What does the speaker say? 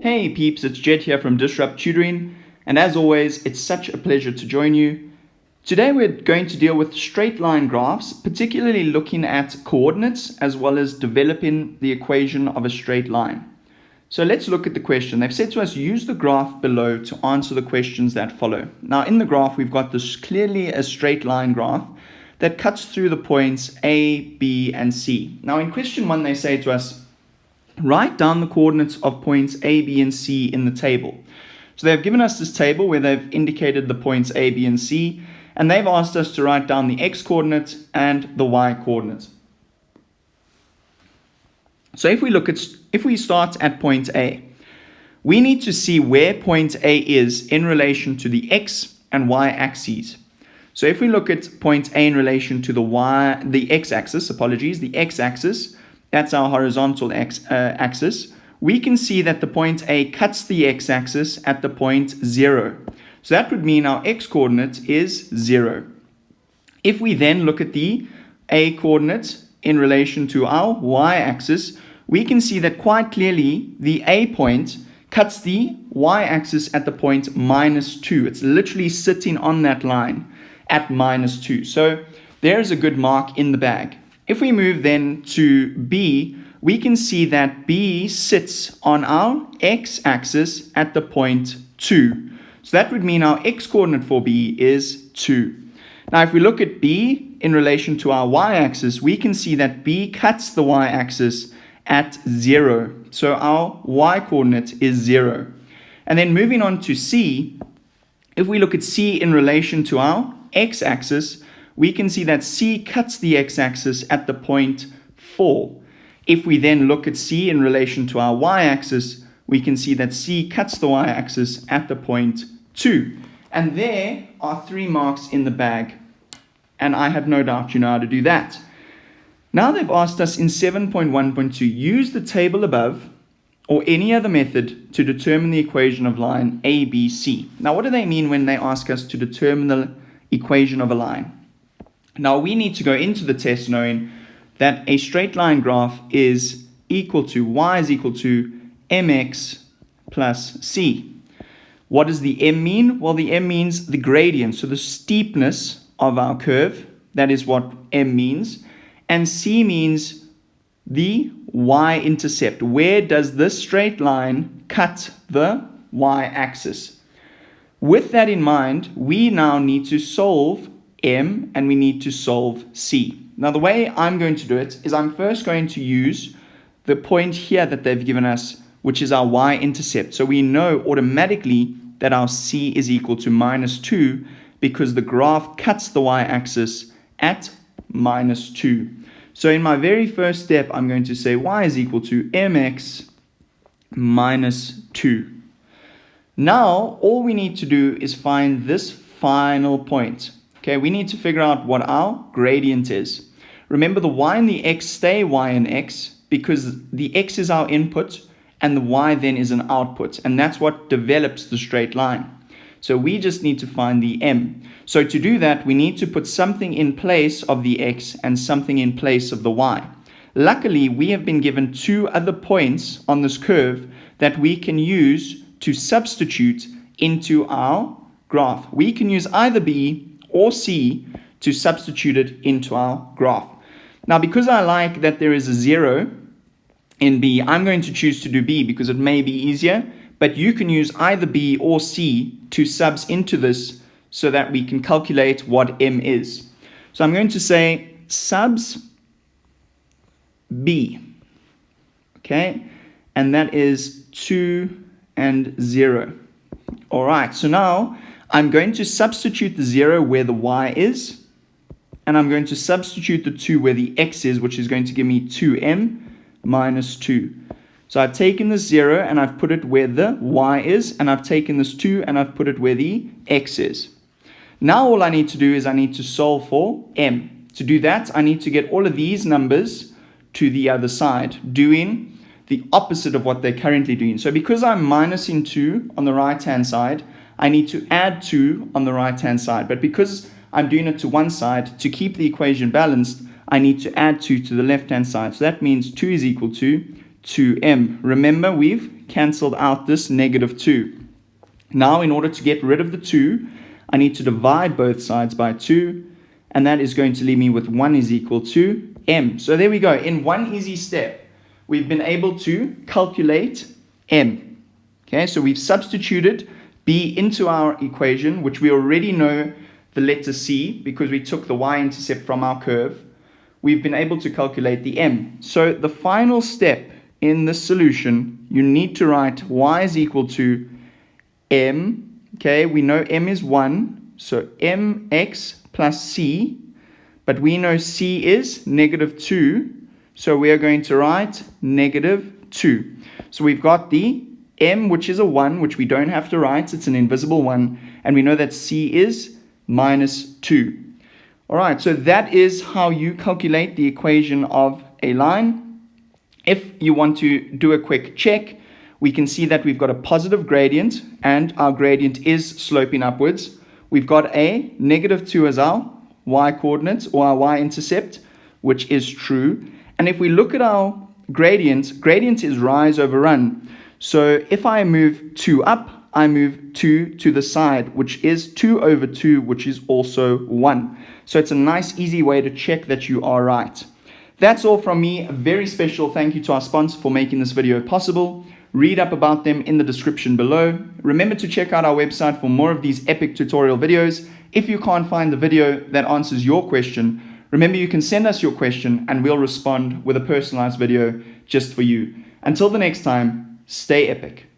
Hey peeps, it's Jedd here from Disrupt Tutoring, and as always, it's such a pleasure to join you. Today we're going to deal with straight line graphs, particularly looking at coordinates as well as developing the equation of a straight line. So let's look at the question. They've said to us, use the graph below to answer the questions that follow. Now in the graph, we've got this clearly a straight line graph that cuts through the points A, B, and C. Now in question 1, they say to us, write down the coordinates of points A, B, and C in the table. So they've given us this table where they've indicated the points A, B, and C, and they've asked us to write down the X coordinate and the Y coordinate. So if we start at point A, we need to see where point A is in relation to the X and Y axes. So if we look at point A in relation to the X-axis, the X-axis, that's our horizontal axis, we can see that the point A cuts the X-axis at the point 0. So that would mean our X coordinate is 0. If we then look at the A coordinate in relation to our Y-axis, we can see that quite clearly the A point cuts the Y-axis at the point -2. It's literally sitting on that line at -2. So there's a good mark in the bag. If we move then to B, we can see that B sits on our X-axis at the point 2. So that would mean our X coordinate for B is 2. Now if we look at B in relation to our Y-axis, we can see that B cuts the Y-axis at 0. So our Y coordinate is 0. And then moving on to C, if we look at C in relation to our X-axis, we can see that C cuts the X-axis at the point 4. If we then look at C in relation to our Y-axis, we can see that C cuts the Y-axis at the point 2. And there are 3 marks in the bag. And I have no doubt you know how to do that. Now they've asked us in 7.1.2, use the table above or any other method to determine the equation of line ABC. Now what do they mean when they ask us to determine the equation of a line? Now we need to go into the test knowing that a straight line graph is equal to, y is equal to mx plus c. What does the m mean? Well, the m means the gradient, so the steepness of our curve. That is what m means. And c means the y-intercept. Where does this straight line cut the y-axis? With that in mind, we now need to solve M and we need to solve C. Now the way I'm going to do it is I'm first going to use the point here that they've given us, which is our y-intercept. So we know automatically that our C is equal to -2 because the graph cuts the y-axis at -2. So in my very first step, I'm going to say y is equal to mx minus 2. Now all we need to do is find this final point. Okay, we need to figure out what our gradient is. Remember, the y and the x stay y and x because the x is our input and the y then is an output, and that's what develops the straight line. So we just need to find the m. So to do that, we need to put something in place of the x and something in place of the y. Luckily, we have been given 2 other points on this curve that we can use to substitute into our graph. We can use either B or C to substitute it into our graph. Now, because I like that there is a 0 in B, I'm going to choose to do B because it may be easier, but you can use either B or C to subs into this so that we can calculate what M is. So I'm going to say subs B, okay, and that is 2 and 0. All right, so now I'm going to substitute the 0 where the y is, and I'm going to substitute the 2 where the x is, which is going to give me 2m minus 2. So I've taken this 0 and I've put it where the y is, and I've taken this 2 and I've put it where the x is. Now all I need to do is I need to solve for m. To do that, I need to get all of these numbers to the other side, doing the opposite of what they're currently doing. So because I'm minusing 2 on the right-hand side, I need to add 2 on the right-hand side. But because I'm doing it to one side, to keep the equation balanced, I need to add 2 to the left-hand side. So that means 2 is equal to 2m. Remember, we've cancelled out this negative 2. Now, in order to get rid of the 2, I need to divide both sides by 2, and that is going to leave me with 1 is equal to m. So there we go. In one easy step, we've been able to calculate m. Okay, so we've substituted b into our equation, which we already know the letter c because we took the y-intercept from our curve. We've been able to calculate the m. So the final step in this solution, you need to write y is equal to m. Okay, we know m is 1, so mx plus c, but we know c is negative 2, so we are going to write negative 2. So we've got the m, which is a 1, which we don't have to write, it's an invisible 1, and we know that c is minus 2. All right, so that is how you calculate the equation of a line. If you want to do a quick check, we can see that we've got a positive gradient, and our gradient is sloping upwards. We've got a negative 2 as our y-coordinate, or our y-intercept, which is true. And if we look at our gradient is rise over run. So if I move 2 up, I move 2 to the side, which is 2 over 2, which is also 1. So it's a nice, easy way to check that you are right. That's all from me. A very special thank you to our sponsor for making this video possible. Read up about them in the description below. Remember to check out our website for more of these epic tutorial videos. If you can't find the video that answers your question, remember you can send us your question and we'll respond with a personalized video just for you. Until the next time, stay epic.